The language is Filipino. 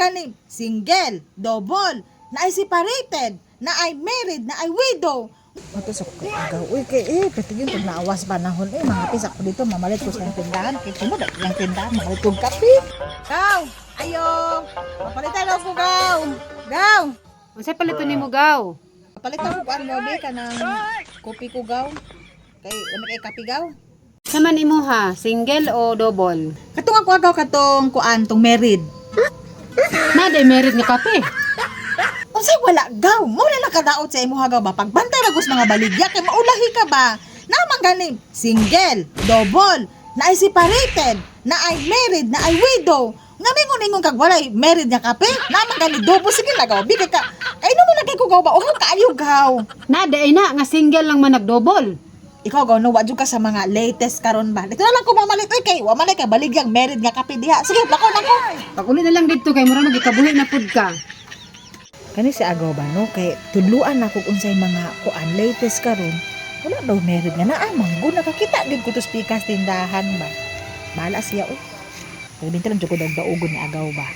kani single, double, na ay separated, na ay married, na ay widow. Mato sa agaw. Uy, pati yun kung naawas panahon. Mga pisak ko dito, mamalit ko sa yung tindahan. Kaya kung yung tindahan, mamalit kong kape. Gaw! Ayo! Papalitan ako, Gaw! Gaw! Unsay palito nimo gaw? Papalitan ko ano, be, ka ng kopi ko, Gaw. Kay kape, Gaw. Saman imo ha, single o double? Katong ako agaw katong kuan, tong married. Naday merit nga kape. Unsay wala, Gaw? Muna lang kadaot sa imo hagaw ba? Pagbantay ragos mga baligya, kay maulahi ka ba? Naman ganin, single, double, na ay separated, na ay married, na ay widow. Nga mingon-ingon kag walay married nga kape. Naman ganin, double, sige na, Gaw. Bigay ka. Ay, no mo lagay ko, Gaw ba? Uhaw kaayo, Gaw. Naday na nga single lang man nag-double. Ikaw, Gaw, no, wadyo ka sa mga latest karon ba? Dito na lang ko mamalit. Uy, kay, wamanay ka, baligyang married nga kape diha. Sige, lakon ako. Pag uli na lang dito kay mura magikabuhi na pud ka. Kani si agaw ba, no? Kay tudluan na kung unsay mga kuan latest karon. Wala daw meron nga na manggo nakakita gid ko to speakers tindahan ba. Bahala siya o. Kaya binta lang jud ko daw daugon ni agaw ba.